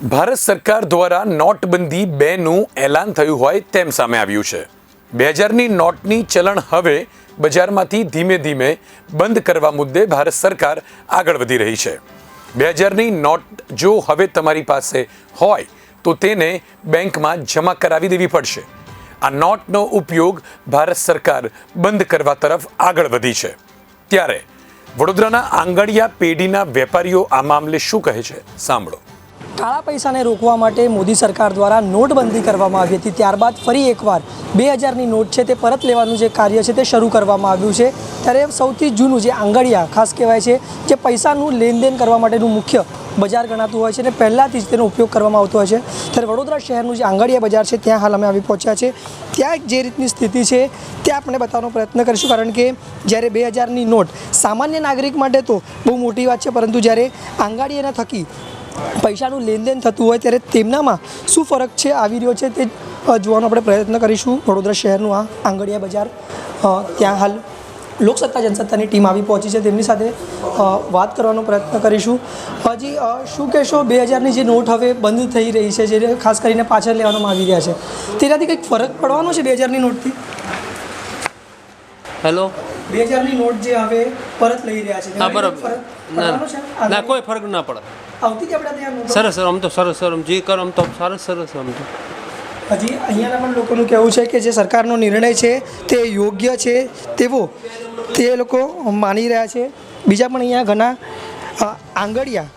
ભારત સરકાર દ્વારા નોટબંધી 2નું એલાન થયું હોય તેમ સામે આવ્યું છે। 2000ની નોટની ચલણ હવે બજારમાંથી ધીમે ધીમે બંધ કરવા મુદ્દે ભારત સરકાર આગળ વધી રહી છે। 2000ની નોટ જો હવે તમારી પાસે હોય તો તેને બેંકમાં જમા કરાવી દેવી પડશે। આ નોટનો ઉપયોગ ભારત સરકાર બંધ કરવા તરફ આગળ વધી છે। ત્યારે વડોદરાના આંગણિયા પેઢીના વેપારીઓ આ મામલે શું કહે છે સાંભળો। કાળા પૈસાને રોકવા માટે મોદી સરકાર દ્વારા નોટબંધી કરવામાં આવી હતી। ત્યારબાદ ફરી એકવાર 2000ની નોટ છે તે પરત લેવાનું જે કાર્ય છે તે શરૂ કરવામાં આવ્યું છે। ત્યારે સૌથી જૂનું જે આંગણિયા ખાસ કહેવાય છે, જે પૈસાનું લેનદેન કરવા માટેનું મુખ્ય બજાર ગણાતું હોય છે અને પહેલાંથી જ તેનો ઉપયોગ કરવામાં આવતો હોય છે। ત્યારે વડોદરા શહેરનું જે આંગણિયા બજાર છે ત્યાં હાલ અમે આવી પહોંચ્યા છે। ત્યાં જે રીતની સ્થિતિ છે તે આપણે બતાવવાનો પ્રયત્ન કરીશું, કારણ કે જ્યારે 2000ની નોટ સામાન્ય નાગરિક માટે તો બહુ મોટી વાત છે, પરંતુ જ્યારે આંગણિયાના થકી પૈસાનું લેનદેન થતું હોય ત્યારે તેમનામાં શું ફરક છે આવી રહ્યો છે તે જોવાનો આપણે પ્રયત્ન કરીશું। વડોદરા શહેરનું આ આંગણિયા બજાર, ત્યાં હાલ લોકસત્તા જનસત્તાની ટીમ આવી પહોંચી છે, તેમની સાથે વાત કરવાનો પ્રયત્ન કરીશું। હજી શું કહેશો, 2000ની જે નોટ હવે બંધ થઈ રહી છે, જે ખાસ કરીને પાછળ લેવામાં આવી રહ્યા છે, તેનાથી કંઈક ફરક પડવાનો છે 2000ની નોટથી? હેલો, 2000ની નોટ જે હવે પરત લઈ રહ્યા છે, હા બરાબર, ના કોઈ ફરક ના પડે। આવતી કે આપણે ત્યાં નોટો સરસ સર, આમ તો સરસ સર, જે કરો આમ તો સરસ સરસ આમ તો। હજી અહીંયાના પણ લોકોનું કહેવું છે કે જે સરકારનો નિર્ણય છે તે યોગ્ય છે તેવો તે લોકો માની રહ્યા છે। બીજા પણ અહીંયા ઘણા આંગણિયા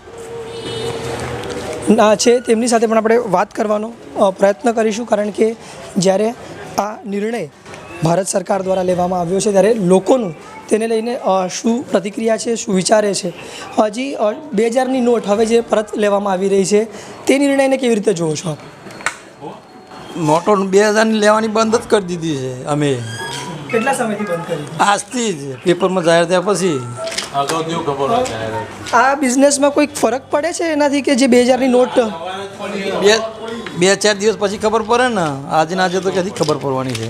છે, તેમની સાથે પણ આપણે વાત કરવાનો પ્રયત્ન કરીશું, કારણ કે જ્યારે આ નિર્ણય ભારત સરકાર દ્વારા લેવામાં આવ્યો છે ત્યારે લોકોનું તેને લઈને શું પ્રતિક્રિયા છે, શું વિચારે છે। હજી 2000ની નોટ હવે જે પરત લેવામાં આવી રહી છે તે નિર્ણયને કેવી રીતે જોવો છો આપ? નોટો 2000ની લેવાની બંધ જ કરી દીધી છે અમે। કેટલા સમયથી બંધ કરી? આજથી જ પેપરમાં જાહેર થયા પછી। આ બિઝનેસમાં કોઈક ફરક પડે છે એનાથી કે જે 2000ની નોટ બે ચાર દિવસ પછી ખબર પડે ને, આજે ના આજે તો ક્યાંથી ખબર પડવાની છે।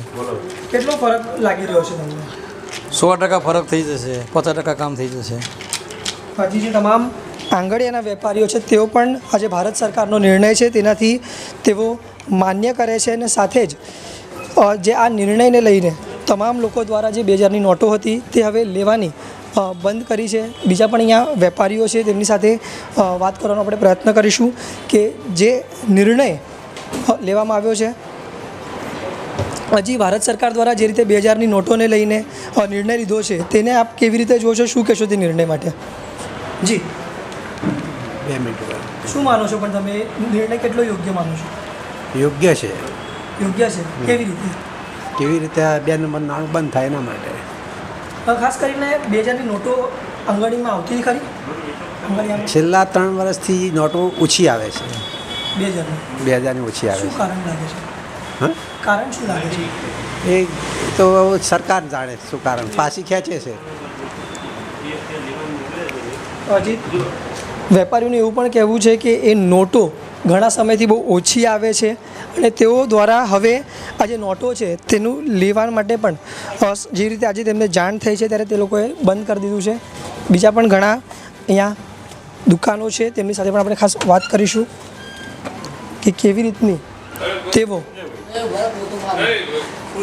કેટલો ફરક લાગી રહ્યો છે તમને? 100% ફરક થઈ જશે, 50% કામ થઈ જશે। હજી જે તમામ આંગણિયાના વેપારીઓ છે તેઓ પણ આજે ભારત સરકારનો નિર્ણય છે તેનાથી તેઓ માન્ય કરે છે, અને સાથે જ જે આ નિર્ણયને લઈને તમામ લોકો દ્વારા જે 2000ની નોટો હતી તે હવે લેવાની બંધ કરી છે। બીજા પણ અહીંયા વેપારીઓ છે, તેમની સાથે વાત કરવાનો આપણે પ્રયત્ન કરીશું કે જે નિર્ણય લેવામાં આવ્યો છે, હજી ભારત સરકાર દ્વારા જે રીતે 2000ની નોટોને લઈને નિર્ણય લીધો છે તેને આપ કેવી રીતે જુઓ છો, શું કહેશો તે નિર્ણય માટે? જી, 2 મિનિટ શું માનો છો, પણ તમે નિર્ણય કેટલો યોગ્ય માનો છો? યોગ્ય છે। યોગ્ય છે કેવી રીતે? કેવી રીતે આ 2 નંબર નાણું બંધ થાય એના માટે। ખાસ કરીને 2000ની નોટો આંગણવાડીમાં આવતી ખરી? આંગણવાડીમાં છેલ્લા 3 વર્ષથી નોટો ઓછી આવે છે। 2000ની 2000ની ઓછી આવે શું છે। કારણ લાગે છે? હા, કારણ શું લાગે છે? એ તો સરકાર જાણે શું કારણ, પાછી ખેંચે છે। હજી વેપારીઓનું એવું પણ કહેવું છે કે એ નોટો ઘણા સમયથી બહુ ઓછી આવે છે અને તેઓ દ્વારા હવે આ જે નોટો છે તેનું લેવા માટે પણ જે રીતે આજે તેમને જાણ થઈ છે ત્યારે તે લોકોએ બંધ કરી દીધું છે। બીજા પણ ઘણા અહીંયા દુકાનો છે, તેમની સાથે પણ આપણે ખાસ વાત કરીશું કે કેવી રીતની તેઓ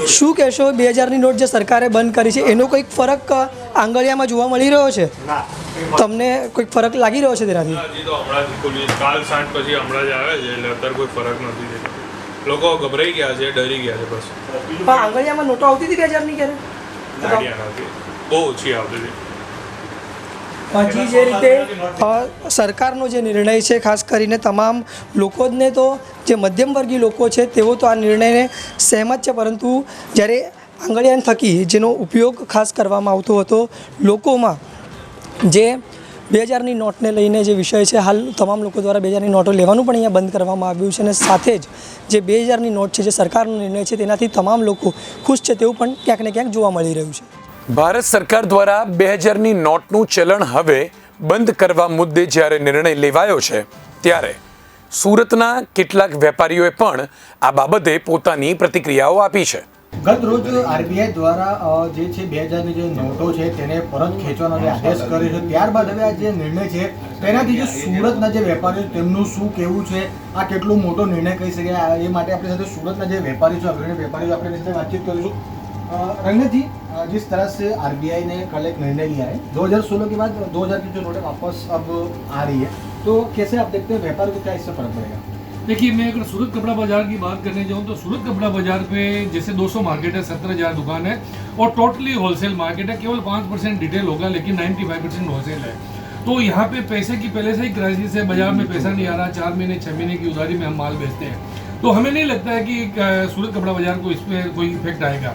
શું કહેશો, 2000ની નોટ જે સરકારે બંધ કરી છે એનો કોઈક ફરક આંગણિયામાં જોવા મળી રહ્યો છે? તમને કોઈક ફરક લાગી રહ્યો છે તેનાથી? કાલ સાંજ પછી હમણાં જ આવે છે એટલે અત્યારે કોઈ ફરક નથી દેતો। લોકો ગભરાઈ ગયા છે, ડરી ગયા છે બસ। પણ આંગણિયામાં નોટો આવતી હતી 2000ની ક્યારે? ગાડિયા નથી, બહુ ઓછી આવતી હતી। હજી જે રીતે સરકારનો જે નિર્ણય છે, ખાસ કરીને તમામ લોકોને તો જે મધ્યમવર્ગીય લોકો છે તેઓ તો આ નિર્ણયને સહેમત છે, પરંતુ જ્યારે આંગણિયા થકી જેનો ઉપયોગ ખાસ કરવામાં આવતો હતો લોકોમાં, જે 2000ની નોટને લઈને જે વિષય છે, હાલ તમામ લોકો દ્વારા 2000ની નોટો લેવાનું પણ અહીંયા બંધ કરવામાં આવ્યું છે, અને સાથે જ જે 2000ની નોટ છે જે સરકારનો નિર્ણય છે તેનાથી તમામ લોકો ખુશ છે તેવું પણ ક્યાંક ને ક્યાંક જોવા મળી રહ્યું છે। ભારત સરકાર દ્વારા 2000ની નોટનું ચલણ હવે બંધ કરવા મુદ્દે જ્યારે નિર્ણય લેવાયો છે ત્યારે સુરતના કેટલાક વેપારીઓએ પણ આ બાબતે પોતાની પ્રતિક્રિયાઓ આપી છે। ગત રોજ આરબીઆઈ દ્વારા જે છે 2000ની જે નોટો છે તેને પરત ખેંચવાનો જે આદેશ કર્યો છે, ત્યારબાદ હવે આ જે નિર્ણય છે તેનાથી જે સુરતના જે વેપારીઓ તેમનું શું કહેવું છે, આ કેટલો મોટો નિર્ણય કહી શકાય, એ માટે આપણી સાથે સુરતના જે વેપારીઓ છે, અગ્રણી વેપારીઓ, આપણે એની સાથે बातचीत કરીશું। रंगत जी, जिस तरह से आरबीआई ने कल एक निर्णय लिया है, 2016 के बाद 2000 की जो नोटें वापस अब आ रही है, तो कैसे आप देखते हैं व्यापार को क्या इससे फर्क पड़ेगा? देखिए, मैं अगर सूरत कपड़ा बाजार की बात करने जाऊँ तो सूरत कपड़ा बाजार पे जैसे 200 मार्केट है, 17,000 दुकान है और टोटली होलसेल मार्केट है। केवल 5% रिटेल होगा, लेकिन 95% होलसेल है। तो यहाँ पे पैसे की पहले से ही क्राइसिस है, बाजार में पैसा नहीं आ रहा। 4 महीने 6 महीने की उधारी में हम माल बेचते हैं, तो हमें नहीं लगता है कि सूरत कपड़ा बाजार को इस पर कोई इफेक्ट आएगा।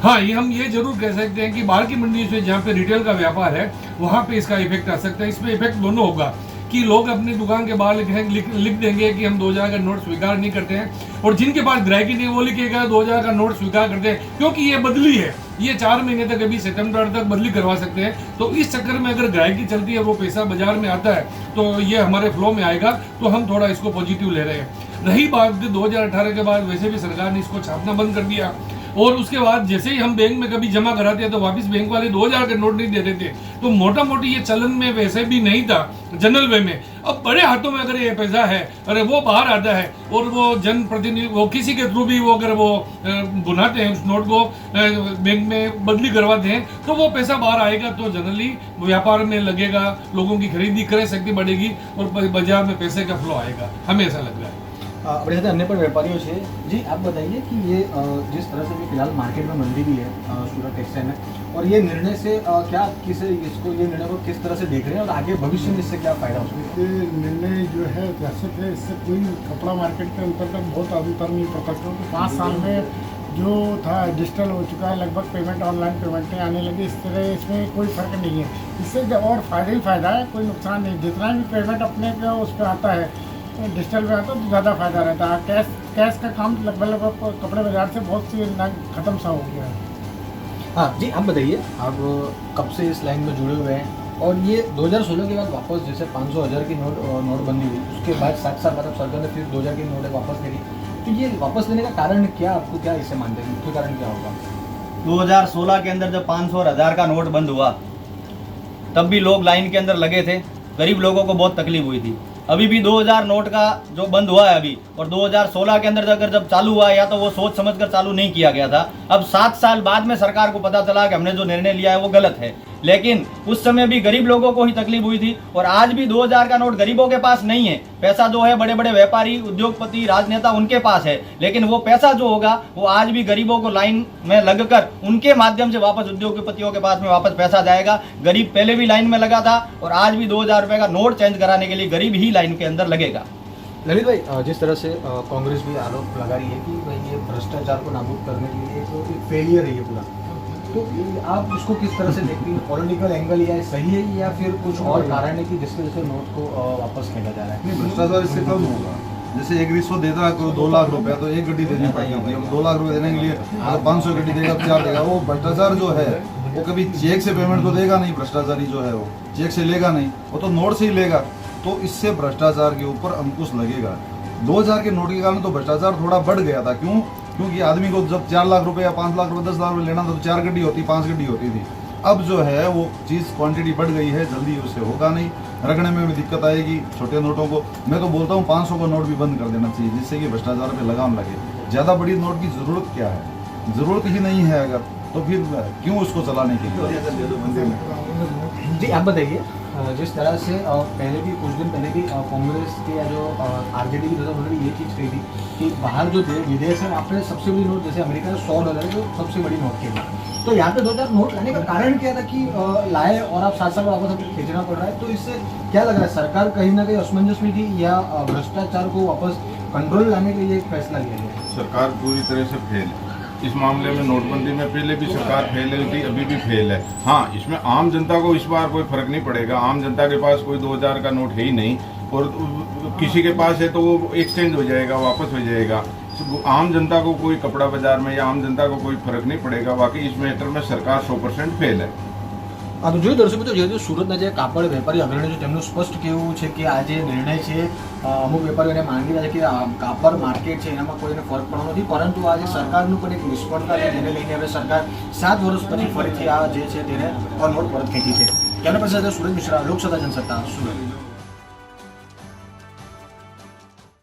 हाँ, ये हम ये जरूर कह सकते हैं कि बाहर की मंडी से जहाँ पे रिटेल का व्यापार है वहाँ पे इसका इफेक्ट आ सकता है। इस पे इफेक्ट दोनों होगा कि लोग अपनी दुकान के बाहर लिख देंगे कि हम 2000 का नोट स्वीकार नहीं करते हैं, और जिनके पास ग्राहकी नहीं वो लिखेगा 2000 का नोट स्वीकार करते हैं, क्योंकि ये बदली है, ये 4 महीने तक, अभी सितंबर तक बदली करवा सकते हैं। तो इस चक्कर में अगर ग्राहकी चलती है, वो पैसा बाजार में आता है, तो ये हमारे फ्लो में आएगा, तो हम थोड़ा इसको पॉजिटिव ले रहे हैं। रही बात 2018 के बाद वैसे भी सरकार ने इसको छापना बंद कर दिया, और उसके बाद जैसे ही हम बैंक में कभी जमा कराते हैं तो वापस बैंक वाले 2000 का नोट नहीं दे देते, तो मोटा मोटी ये चलन में वैसे भी नहीं था जनरल वे में। अब बड़े हाथों में अगर ये पैसा है, अरे वो बाहर आता है और वो जनप्रतिनिधि, वो किसी के थ्रू भी वो अगर वो बुनाते हैं उस नोट को, बैंक में बदली करवाते हैं, तो वो पैसा बाहर आएगा, तो जनरली व्यापार में लगेगा, लोगों की खरीदी क्रय शक्ति बढ़ेगी और बाजार में पैसे का फ्लो आएगा, हमें ऐसा लग रहा है। अपने साथ अन्य पर व्यापारियों से जी, आप बताइए कि ये जिस तरह से भी फिलहाल मार्केट में मंदी भी है सूरत टेक्सटाइल में, और ये निर्णय से क्या इसको ये निर्णय को किस तरह से देख रहे हैं, और आगे भविष्य में इससे क्या फायदा हो सकता है? ये निर्णय जो है दहशत है, इससे कोई कपड़ा मार्केट के अंतर्गत बहुत अंतर नहीं पड़ता, क्योंकि 5 साल में जो था डिजिटल हो चुका है, लगभग पेमेंट ऑनलाइन पेमेंटें आने लगी। इस तरह इसमें कोई फर्क नहीं है, इससे और फायदा ही फायदा है, कोई नुकसान नहीं। जितना भी पेमेंट अपने पे उस पर आता है डिजिटल में आता है तो ज़्यादा फायदा रहता है। कैश का काम लगभग कपड़े बाजार से बहुत सी खत्म सा हो गया है। हाँ जी, आप बताइए, आप कब से इस लाइन में जुड़े हुए हैं, और ये 2016 के बाद वापस जैसे 500 हज़ार की नोटबंदी हुई, उसके बाद 7 साल बाद अब सरकार ने फिर 2000 की नोटें वापस ले ली, तो ये वापस लेने का कारण क्या, आपको क्या इसे मानते हैं, मुख्य कारण क्या होगा? 2016 के अंदर जब 500 और 1000 का नोट बंद हुआ, तब भी लोग लाइन के अंदर लगे थे, गरीब लोगों को बहुत तकलीफ हुई थी। अभी भी 2000 नोट का जो बंद हुआ है अभी, और 2016 के अंदर अगर जब चालू हुआ, या तो वो सोच समझकर चालू नहीं किया गया था। अब 7 साल बाद में सरकार को पता चला कि हमने जो निर्णय लिया है वो गलत है, लेकिन उस समय भी गरीब लोगों को ही तकलीफ हुई थी। और आज भी 2000 का नोट गरीबों के पास नहीं है, पैसा जो है बड़े बड़े व्यापारी, उद्योगपति, राजनेता, उनके पास है, लेकिन वो पैसा जो होगा वो आज भी गरीबों को लाइन में लगकर उनके माध्यम से वापस उद्योगपतियों के पास में वापस पैसा जाएगा। गरीब पहले भी लाइन में लगा था, और आज भी 2000 रुपये का नोट चेंज कराने के लिए गरीब ही लाइन के अंदर लगेगा। ललित भाई, जिस तरह से कांग्रेस भी आरोप लगा रही है कि भाई ये भ्रष्टाचार को नाबूद करने के लिए एक फेलियर है ये पूरा, तो आप इसको किस तरह से देखती हैं? पॉलिटिकल एंगल या सही है, या फिर कुछ और कारण है कि जिसकी वजह से नोट को वापस खेला जा रहा है? नहीं, भ्रष्टाचार इससे कम होगा। जैसे एक रिश्वत देता है कोई 2 लाख रुपया, तो 1 गड्डी देनी पड़ती है। अब 2 लाख रुपये देने के लिए अगर 500 गड्डी देगा, 4 देगा। वो भ्रष्टाचार जो है वो कभी चेक से पेमेंट तो देगा नहीं, भ्रष्टाचारी जो है वो चेक से लेगा नहीं, वो तो नोट से ही लेगा। तो इससे भ्रष्टाचार के ऊपर अंकुश लगेगा। 2000 के नोट के कारण तो भ्रष्टाचार थोड़ा बढ़ गया था। क्यों? क्योंकि आदमी को जब 4 लाख रुपए या 5 लाख रुपए 10 लाख रुपए लेना था, तो 4 गड्डी होती, 5 गड्डी होती थी। अब जो है वो चीज़ क्वांटिटी बढ़ गई है, जल्दी उससे होगा नहीं, रखने में भी दिक्कत आएगी छोटे नोटों को। मैं तो बोलता हूँ 500 का नोट भी बंद कर देना चाहिए, जिससे कि भ्रष्टाचार पे लगाम लगे। ज़्यादा बड़ी नोट की ज़रूरत क्या है? ज़रूरत ही नहीं है अगर, तो फिर क्यों उसको चलाने के लिए? जी, आप बताइए, जिस तरह से पहले भी कुछ दिन पहले भी कांग्रेस के या जो आरजेडी की तरफ उन्होंने ये चीज़ कही थी कि बाहर जो विदेश है वहाँ पे सबसे बड़ी नोट, जैसे अमेरिका में $100 जो सबसे बड़ी नोट थी, तो यहाँ पे 2000 नोट लाने का कारण क्या था कि लाए और आप 7 साल वापस आपको खींचना पड़ रहा है? तो इससे क्या लग रहा है, सरकार कहीं ना कहीं असमंजस में थी, या भ्रष्टाचार को वापस कंट्रोल लाने के लिए एक फैसला लिया गया? सरकार पूरी तरह से फेल है इस मामले में। नोटबंदी में पहले भी सरकार फेल हुई थी, अभी भी फेल है। हाँ, इसमें आम जनता को इस बार कोई फर्क नहीं पड़ेगा। आम जनता के पास कोई 2000 का नोट है ही नहीं, और किसी के पास है तो वो एक्सचेंज हो जाएगा, वापस हो जाएगा। आम जनता को कोई कपड़ा बाजार में या आम जनता को कोई फर्क नहीं पड़ेगा। बाकी इस मैटर में सरकार 100% फेल है। આ તો જોયું દર્શક મિત્રો, જે સુરતના જે કાપડ વેપારી અગ્રણીઓ છે તેમનું સ્પષ્ટ કહેવું છે કે આ જે નિર્ણય છે અમુક વેપારીઓને માંગી રહ્યા છે કે કાપડ માર્કેટ છે એનામાં કોઈને ફરક પડવાનો નથી, પરંતુ આ જે સરકારનું પણ એક નિષ્ફળતા છે જેને લઈને હવે સરકાર 7 વર્ષ પછી ફરીથી આ જે છે તેને નોટ પરત ખેંચી છે। કેમેરા પર્સન સુરજ મિશ્રા, લોકસત્તા જનસત્તા, સુરત।